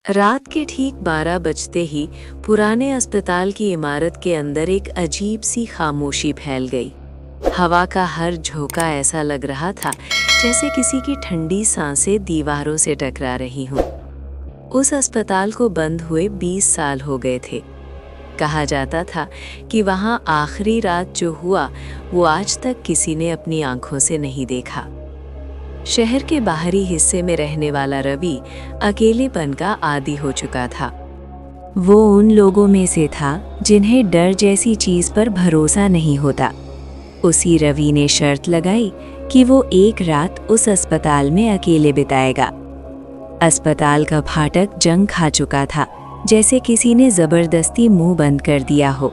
रात के ठीक 12 बजते ही पुराने अस्पताल की इमारत के अंदर एक अजीब सी खामोशी फैल गई। हवा का हर झोंका ऐसा लग रहा था जैसे किसी की ठंडी सांसें दीवारों से टकरा रही हों। उस अस्पताल को बंद हुए 20 साल हो गए थे। कहा जाता था कि वहां आखिरी रात जो हुआ वो आज तक किसी ने अपनी आंखों से नहीं देखा। शहर के बाहरी हिस्से में रहने वाला रवि अकेलेपन का आदी हो चुका था। वो उन लोगों में से था जिन्हें डर जैसी चीज पर भरोसा नहीं होता। उसी रवि ने शर्त लगाई कि वो एक रात उस अस्पताल में अकेले बिताएगा। अस्पताल का फाटक जंग खा चुका था, जैसे किसी ने जबरदस्ती मुंह बंद कर दिया हो।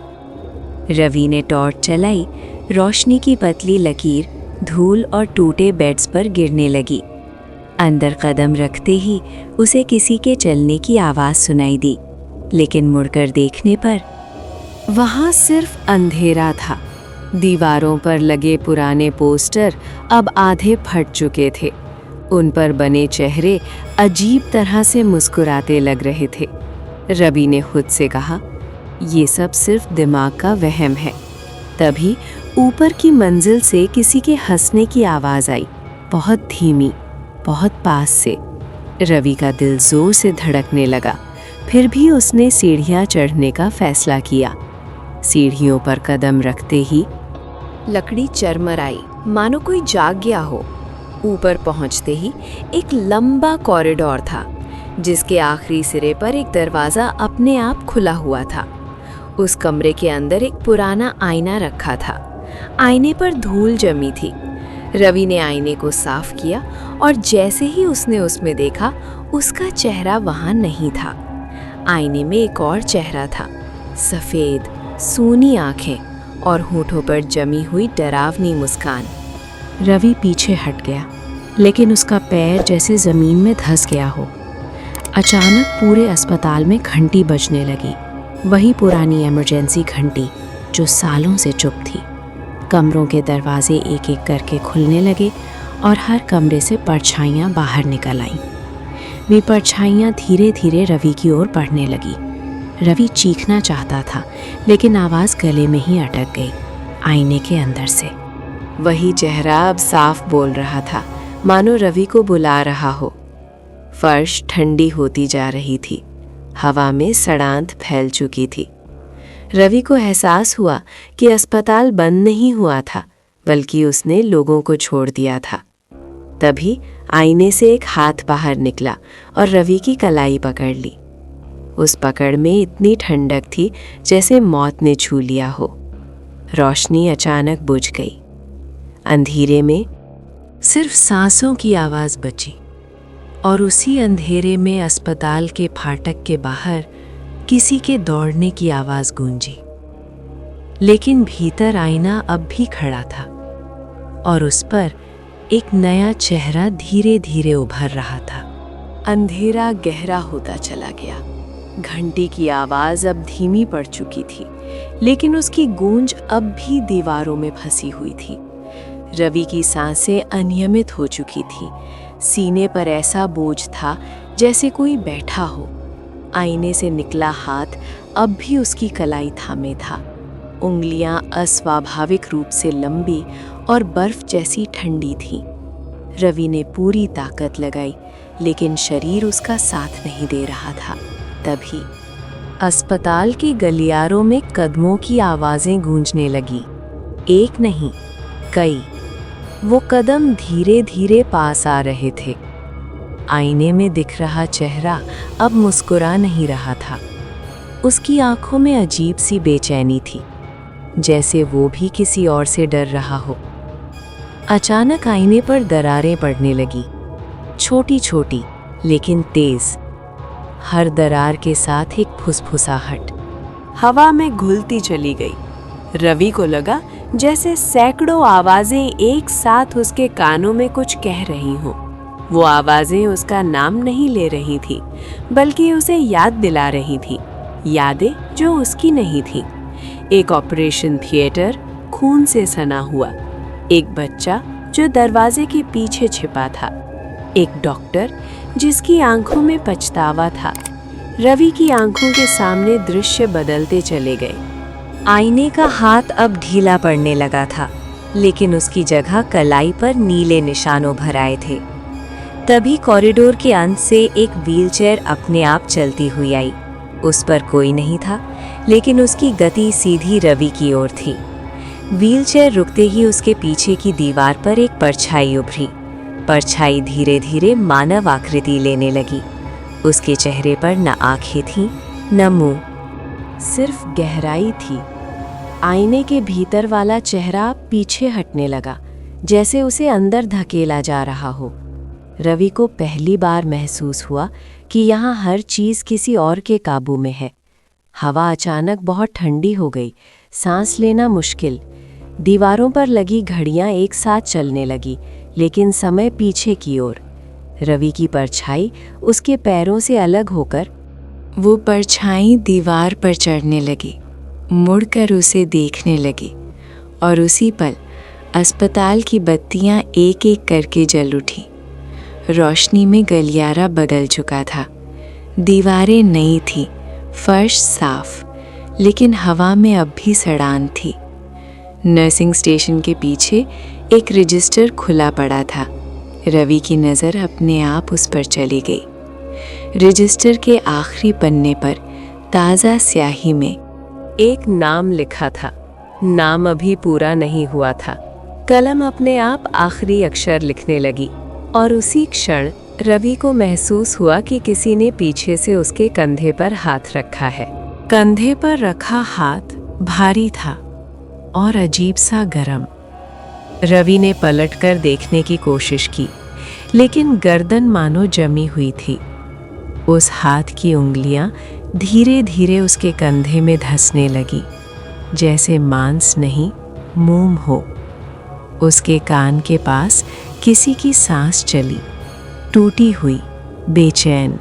रवि ने टॉर्च चलाई। रोशनी की पतली लकीर धूल और टूटे बेड्स पर गिरने लगी। अंदर कदम रखते ही उसे किसी के चलने की आवाज सुनाई दी, लेकिन मुड़कर देखने पर वहां सिर्फ अंधेरा था। दीवारों पर लगे पुराने पोस्टर अब आधे फट चुके थे। उन पर बने चेहरे अजीब तरह से मुस्कुराते लग रहे थे। रवि ने खुद से कहा, ये सब सिर्फ दिमाग का वहम है। तभी ऊपर की मंजिल से किसी के हंसने की आवाज आई, बहुत धीमी, बहुत पास से। रवि का दिल जोर से धड़कने लगा। फिर भी उसने सीढ़ियां चढ़ने का फैसला किया। सीढ़ियों पर कदम रखते ही लकड़ी चरमराई, मानो कोई जाग गया हो। ऊपर पहुंचते ही एक लंबा कॉरिडोर था, जिसके आखिरी सिरे पर एक दरवाजा अपने आप खुला हुआ था। उस कमरे के अंदर एक पुराना आईना रखा था। आईने पर धूल जमी थी। रवि ने आईने को साफ किया और जैसे ही उसने उसमें देखा, उसका चेहरा वहां नहीं था। आईने में एक और चेहरा था, सफेद, सूनी आंखें और होठों पर जमी हुई डरावनी मुस्कान। रवि पीछे हट गया, लेकिन उसका पैर जैसे जमीन में धंस गया हो। अचानक पूरे अस्पताल में घंटी बजने लगी, वही पुरानी इमरजेंसी घंटी जो सालों से चुप थी। कमरों के दरवाजे एक एक करके खुलने लगे और हर कमरे से परछाइयाँ बाहर निकल आईं। वे परछाइयाँ धीरे धीरे रवि की ओर बढ़ने लगी। रवि चीखना चाहता था, लेकिन आवाज़ गले में ही अटक गई। आईने के अंदर से वही चेहरा अब साफ बोल रहा था, मानो रवि को बुला रहा हो। फर्श ठंडी होती जा रही थी। हवा में सड़ांध फैल चुकी थी। रवि को एहसास हुआ कि अस्पताल बंद नहीं हुआ था, बल्कि उसने लोगों को छोड़ दिया था। तभी आईने से एक हाथ बाहर निकला और रवि की कलाई पकड़ ली। उस पकड़ में इतनी ठंडक थी जैसे मौत ने छू लिया हो। रोशनी अचानक बुझ गई। अंधेरे में सिर्फ सांसों की आवाज बची और उसी अंधेरे में अस्पताल के फाटक के बाहर किसी के दौड़ने की आवाज गूंजी। लेकिन भीतर आईना अब भी खड़ा था और उस पर एक नया चेहरा धीरे धीरे उभर रहा था। अंधेरा गहरा होता चला गया। घंटी की आवाज अब धीमी पड़ चुकी थी, लेकिन उसकी गूंज अब भी दीवारों में फंसी हुई थी। रवि की सांसें अनियमित हो चुकी थी। सीने पर ऐसा बोझ था जैसे कोई बैठा हो। आईने से निकला हाथ अब भी उसकी कलाई थामे था। उंगलियां अस्वाभाविक रूप से लंबी और बर्फ जैसी ठंडी थीं। रवि ने पूरी ताकत लगाई, लेकिन शरीर उसका साथ नहीं दे रहा था। तभी अस्पताल की गलियारों में कदमों की आवाजें गूंजने लगी। एक नहीं, कई। वो कदम धीरे धीरे पास आ रहे थे। आईने में दिख रहा चेहरा अब मुस्कुरा नहीं रहा था। उसकी आंखों में अजीब सी बेचैनी थी, जैसे वो भी किसी और से डर रहा हो। अचानक आईने पर दरारें पड़ने लगी, छोटी छोटी लेकिन तेज। हर दरार के साथ एक फुसफुसाहट हवा में घुलती चली गई। रवि को लगा जैसे सैकड़ों आवाजें एक साथ उसके कानों में कुछ कह रही हों। वो आवाजें उसका नाम नहीं ले रही थी, बल्कि उसे याद दिला रही थी, यादें जो उसकी नहीं थी। एक ऑपरेशन थिएटर खून से सना हुआ, एक बच्चा जो दरवाजे के पीछे छिपा था, एक डॉक्टर जिसकी आंखों में पछतावा था, रवि की आंखों के सामने दृश्य बदलते चले गए। आईने का हाथ अब ढीला पड़ने लगा था, लेकिन उसकी जगह कलाई पर नीले निशानों भर आए थे। तभी कॉरिडोर के अंत से एक व्हीलचेयर अपने आप चलती हुई आई। उस पर कोई नहीं था, लेकिन उसकी गति सीधी रवि की ओर थी। व्हीलचेयर रुकते ही उसके पीछे की दीवार पर एक परछाई उभरी। परछाई धीरे धीरे मानव आकृति लेने लगी। उसके चेहरे पर न आंखें थीं, न मुंह, सिर्फ गहराई थी। आईने के भीतर वाला चेहरा पीछे हटने लगा, जैसे उसे अंदर धकेला जा रहा हो। रवि को पहली बार महसूस हुआ कि यहाँ हर चीज़ किसी और के काबू में है। हवा अचानक बहुत ठंडी हो गई, सांस लेना मुश्किल। दीवारों पर लगी घड़ियां एक साथ चलने लगी, लेकिन समय पीछे की ओर। रवि की परछाई उसके पैरों से अलग होकर वो परछाई दीवार पर चढ़ने लगी, मुड़कर उसे देखने लगी। और उसी पल अस्पताल की बत्तियां एक एक करके जल उठी। रोशनी में गलियारा बदल चुका था। दीवारें नई थी, फर्श साफ, लेकिन हवा में अब भी सड़ान थी। नर्सिंग स्टेशन के पीछे एक रजिस्टर खुला पड़ा था। रवि की नज़र अपने आप उस पर चली गई। रजिस्टर के आखिरी पन्ने पर ताज़ा स्याही में एक नाम लिखा था। नाम अभी पूरा नहीं हुआ था। कलम अपने आप आखिरी अक्षर लिखने लगी, और उसी क्षण रवि को महसूस हुआ कि किसी ने पीछे से उसके कंधे पर हाथ रखा है। कंधे पर रखा हाथ भारी था और अजीब सा गर्म। रवि ने पलटकर देखने की कोशिश की, लेकिन गर्दन मानो जमी हुई थी। उस हाथ की उंगलियां धीरे धीरे उसके कंधे में धंसने लगी, जैसे मांस नहीं, मोम हो। उसके कान के पास किसी की सांस चली, टूटी हुई, बेचैन।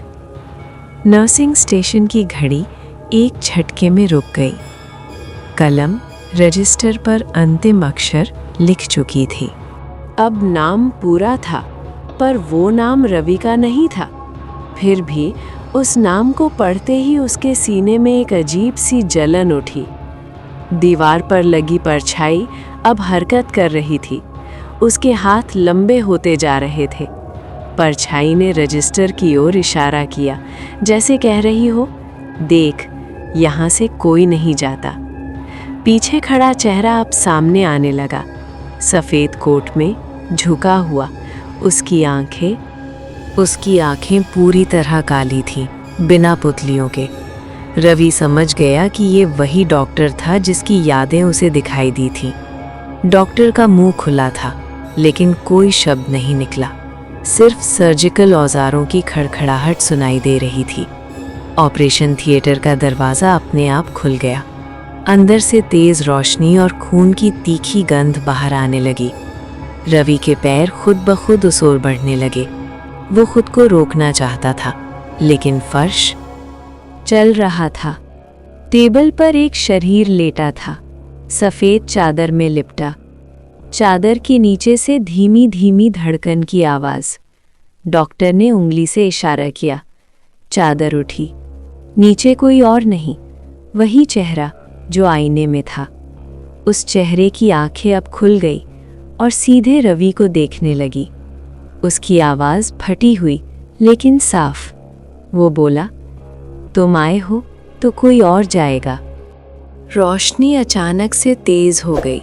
नर्सिंग स्टेशन की घड़ी एक झटके में रुक गई। कलम रजिस्टर पर अंतिम अक्षर लिख चुकी थी। अब नाम पूरा था, पर वो नाम रवि का नहीं था। फिर भी उस नाम को पढ़ते ही उसके सीने में एक अजीब सी जलन उठी। दीवार पर लगी परछाई अब हरकत कर रही थी। उसके हाथ लंबे होते जा रहे थे। परछाई ने रजिस्टर की ओर इशारा किया, जैसे कह रही हो, देख, यहाँ से कोई नहीं जाता। पीछे खड़ा चेहरा अब सामने आने लगा, सफ़ेद कोट में, झुका हुआ। उसकी आंखें पूरी तरह काली थीं, बिना पुतलियों के। रवि समझ गया कि ये वही डॉक्टर था जिसकी यादें उसे दिखाई दी थीं। डॉक्टर का मुंह खुला था, लेकिन कोई शब्द नहीं निकला। सिर्फ सर्जिकल औजारों की खड़खड़ाहट सुनाई दे रही थी। ऑपरेशन थिएटर का दरवाज़ा अपने आप खुल गया। अंदर से तेज रोशनी और खून की तीखी गंध बाहर आने लगी। रवि के पैर खुद ब खुद उस ओर बढ़ने लगे। वो खुद को रोकना चाहता था, लेकिन फर्श चल रहा था। टेबल पर एक शरीर लेटा था, सफ़ेद चादर में लिपटा। चादर के नीचे से धीमी धीमी धड़कन की आवाज़। डॉक्टर ने उंगली से इशारा किया। चादर उठी। नीचे कोई और नहीं, वही चेहरा जो आईने में था। उस चेहरे की आंखें अब खुल गई और सीधे रवि को देखने लगी। उसकी आवाज़ फटी हुई लेकिन साफ। वो बोला, तुम आए हो तो कोई और जाएगा। रोशनी अचानक से तेज हो गई।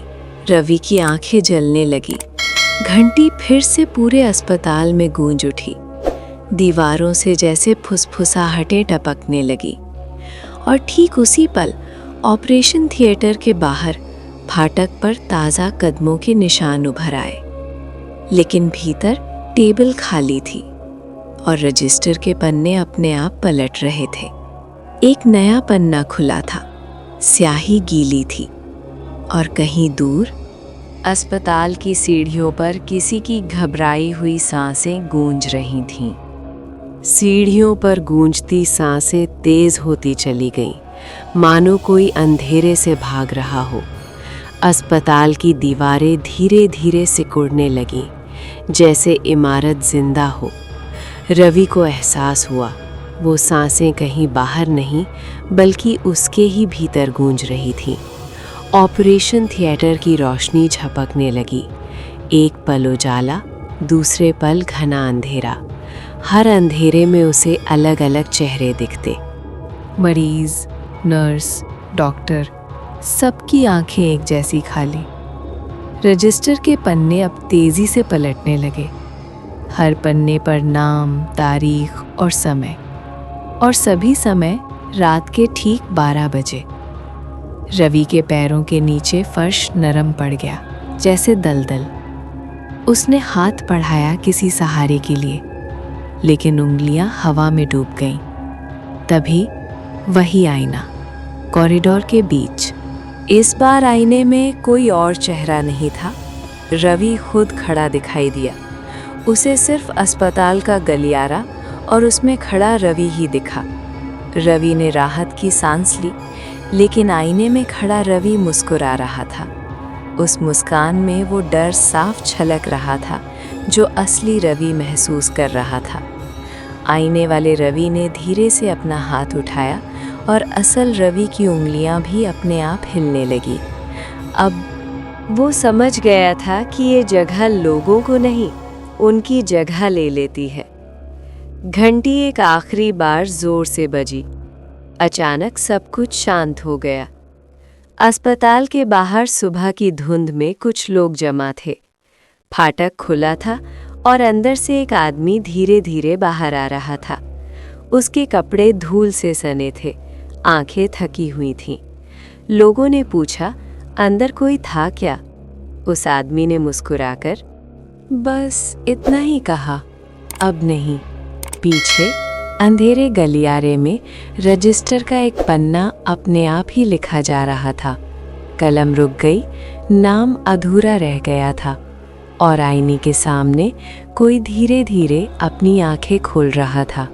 रवि की आंखें जलने लगी। घंटी फिर से पूरे अस्पताल में गूंज उठी। दीवारों से जैसे फुसफुसाहटें टपकने लगी। और ठीक उसी पल ऑपरेशन थिएटर के बाहर फाटक पर ताज़ा कदमों के निशान उभर आए। लेकिन भीतर टेबल खाली थी और रजिस्टर के पन्ने अपने आप पलट रहे थे। एक नया पन्ना खुला था, स्याही गीली थी, और कहीं दूर अस्पताल की सीढ़ियों पर किसी की घबराई हुई सांसें गूंज रही थीं। सीढ़ियों पर गूंजती सांसें तेज होती चली गईं, मानो कोई अंधेरे से भाग रहा हो। अस्पताल की दीवारें धीरे धीरे सिकुड़ने लगीं, जैसे इमारत जिंदा हो। रवि को एहसास हुआ वो सांसें कहीं बाहर नहीं बल्कि उसके ही भीतर गूंज रही थीं। ऑपरेशन थिएटर की रोशनी झपकने लगी। एक पल उजाला, दूसरे पल घना अंधेरा। हर अंधेरे में उसे अलग अलग चेहरे दिखते। मरीज, नर्स, डॉक्टर, सबकी आंखें एक जैसी खाली। रजिस्टर के पन्ने अब तेजी से पलटने लगे। हर पन्ने पर नाम, तारीख और समय, और सभी समय रात के ठीक 12 बजे। रवि के पैरों के नीचे फर्श नरम पड़ गया, जैसे दलदल। उसने हाथ बढ़ाया किसी सहारे के लिए, लेकिन उंगलियां हवा में डूब गईं। तभी वही आईना, कॉरिडोर के बीच। इस बार आईने में कोई और चेहरा नहीं था। रवि खुद खड़ा दिखाई दिया। उसे सिर्फ अस्पताल का गलियारा और उसमें खड़ा रवि ही दिखा। रवि ने राहत की सांस ली, लेकिन आईने में खड़ा रवि मुस्कुरा रहा था। उस मुस्कान में वो डर साफ झलक रहा था जो असली रवि महसूस कर रहा था। आईने वाले रवि ने धीरे से अपना हाथ उठाया और असल रवि की उंगलियां भी अपने आप हिलने लगी। अब वो समझ गया था कि ये जगह लोगों को नहीं, उनकी जगह ले लेती है। घंटी एक आखिरी बार जोर से बजी। अचानक सब कुछ शांत हो गया। अस्पताल के बाहर सुबह की धुंध में कुछ लोग जमा थे। फाटक खुला था और अंदर से एक आदमी धीरे धीरे बाहर आ रहा था। उसके कपड़े धूल से सने थे, आंखें थकी हुई थीं। लोगों ने पूछा, अंदर कोई था क्या? उस आदमी ने मुस्कुराकर बस इतना ही कहा, अब नहीं। पीछे अंधेरे गलियारे में रजिस्टर का एक पन्ना अपने आप ही लिखा जा रहा था। कलम रुक गई, नाम अधूरा रह गया था, और आईने के सामने कोई धीरे धीरे अपनी आंखें खोल रहा था।